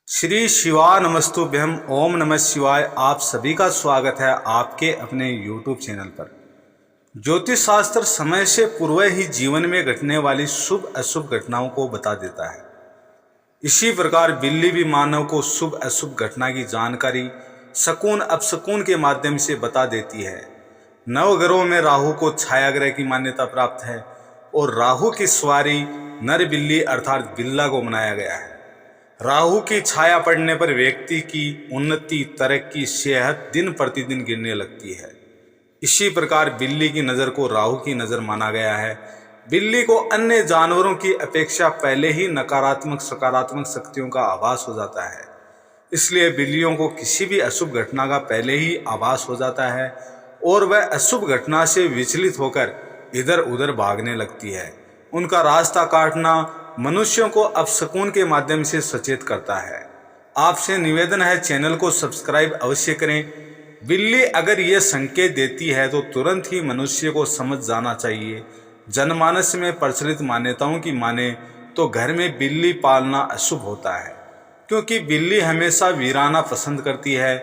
श्री शिवा नमस्तुभ्यम। ओम नमः शिवाय। आप सभी का स्वागत है आपके अपने YouTube चैनल पर। ज्योतिष शास्त्र समय से पूर्व ही जीवन में घटने वाली शुभ अशुभ घटनाओं को बता देता है। इसी प्रकार बिल्ली भी मानव को शुभ अशुभ घटना की जानकारी शकुन अपशकुन के माध्यम से बता देती है। नवग्रहों में राहु को छाया ग्रह की मान्यता प्राप्त है और राहु की सवारी नर बिल्ली अर्थात बिल्ला को मनाया गया है। राहु की छाया पड़ने पर व्यक्ति की उन्नति, तरक्की, सेहत दिन प्रतिदिन गिरने लगती है। इसी प्रकार बिल्ली की नज़र को राहु की नज़र माना गया है। बिल्ली को अन्य जानवरों की अपेक्षा पहले ही नकारात्मक सकारात्मक शक्तियों का आभास हो जाता है। इसलिए बिल्लियों को किसी भी अशुभ घटना का पहले ही आभास हो जाता है और वह अशुभ घटना से विचलित होकर इधर उधर भागने लगती है। उनका रास्ता काटना मनुष्यों को अपशकुन के माध्यम से सचेत करता है। आपसे निवेदन है चैनल को सब्सक्राइब अवश्य करें। बिल्ली अगर ये संकेत देती है तो तुरंत ही मनुष्य को समझ जाना चाहिए। जनमानस में प्रचलित मान्यताओं की माने तो घर में बिल्ली पालना अशुभ होता है, क्योंकि बिल्ली हमेशा वीराना पसंद करती है।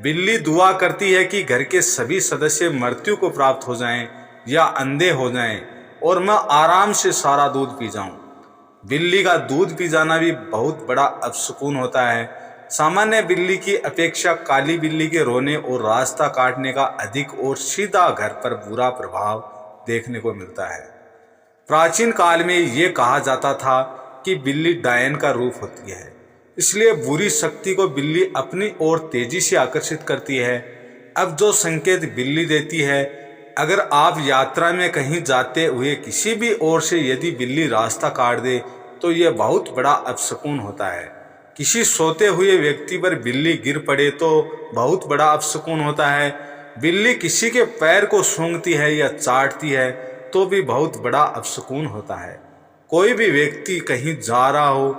बिल्ली दुआ करती है कि घर के सभी सदस्य मृत्यु को प्राप्त हो जाएं या अंधे हो जाएं और मैं आराम से सारा दूध पी जाऊं। बिल्ली का दूध पी जाना भी बहुत बड़ा अपशकुन होता है। सामान्य बिल्ली की अपेक्षा काली बिल्ली के रोने और रास्ता काटने का अधिक और सीधा घर पर बुरा प्रभाव देखने को मिलता है। प्राचीन काल में ये कहा जाता था कि बिल्ली डायन का रूप होती है, इसलिए बुरी शक्ति को बिल्ली अपनी ओर तेजी से आकर्षित करती है। अब जो संकेत बिल्ली देती है, अगर आप यात्रा में कहीं जाते हुए किसी भी ओर से यदि बिल्ली रास्ता काट दे तो यह बहुत बड़ा अपशकुन होता है। किसी सोते हुए व्यक्ति पर बिल्ली गिर पड़े तो बहुत बड़ा अपशकुन होता है। बिल्ली किसी के पैर को सूंघती है या चाटती है तो भी बहुत बड़ा अपशकुन होता है। कोई भी व्यक्ति कहीं जा रहा हो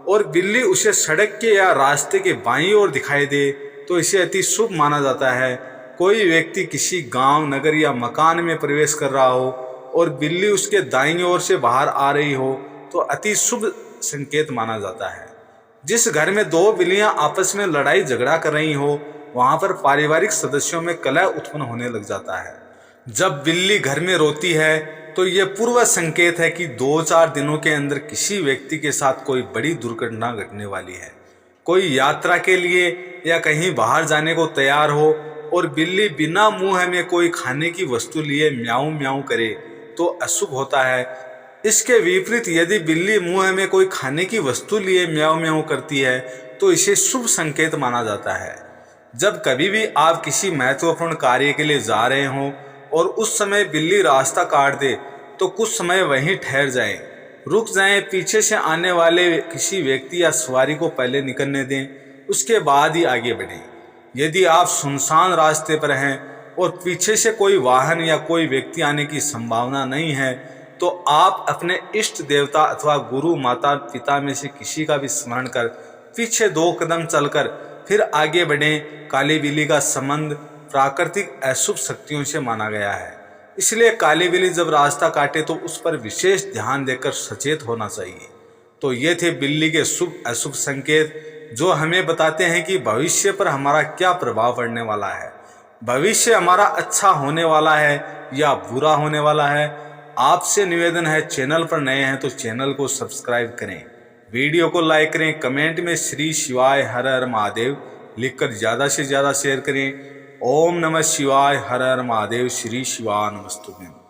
और बिल्ली उसे सड़क के या रास्ते के बाईं ओर दिखाई दे तो इसे अति शुभ माना जाता है। कोई व्यक्ति किसी गांव, नगर या मकान में प्रवेश कर रहा हो और बिल्ली उसके दाईं ओर से बाहर आ रही हो तो अति शुभ संकेत माना जाता है। जिस घर में दो बिल्लियां आपस में लड़ाई झगड़ा कर रही हो वहां पर पारिवारिक सदस्यों में कलह उत्पन्न होने लग जाता है। जब बिल्ली घर में रोती है तो यह पूर्व संकेत है कि 2-4 दिनों के अंदर किसी व्यक्ति के साथ कोई बड़ी दुर्घटना घटने वाली है। कोई यात्रा के लिए या कहीं बाहर जाने को तैयार हो और बिल्ली बिना मुंह में कोई खाने की वस्तु लिए म्याऊं म्याऊं करे तो अशुभ होता है। इसके विपरीत यदि बिल्ली मुंह में कोई खाने की वस्तु लिए म्याऊं म्याऊं करती है तो इसे शुभ संकेत माना जाता है। जब कभी भी आप किसी महत्वपूर्ण कार्य के लिए जा रहे हों और उस समय बिल्ली रास्ता काट दे तो कुछ समय वहीं ठहर जाएं, रुक जाएं, पीछे से आने वाले किसी व्यक्ति या सवारी को पहले निकलने दें, उसके बाद ही आगे बढ़ें। यदि आप सुनसान रास्ते पर हैं और पीछे से कोई वाहन या कोई व्यक्ति आने की संभावना नहीं है तो आप अपने इष्ट देवता अथवा गुरु माता पिता में से किसी का भी स्मरण कर पीछे 2 कदम चलकर फिर आगे बढ़ें। काली बिल्ली का संबंध प्राकृतिक अशुभ शक्तियों से माना गया है, इसलिए काली बिल्ली जब रास्ता काटे तो उस पर विशेष ध्यान देकर सचेत होना चाहिए। तो ये थे बिल्ली के शुभ अशुभ संकेत जो हमें बताते हैं कि भविष्य पर हमारा क्या प्रभाव पड़ने वाला है। भविष्य हमारा अच्छा होने वाला है या बुरा होने वाला है। आपसे निवेदन है चैनल पर नए हैं तो चैनल को सब्सक्राइब करें, वीडियो को लाइक करें, कमेंट में श्री शिवाय हर हर महादेव लिखकर ज़्यादा से ज़्यादा शेयर करें। ओम नमः शिवाय हर हर महादेव। श्री शिवा नमस्तुभ्यं।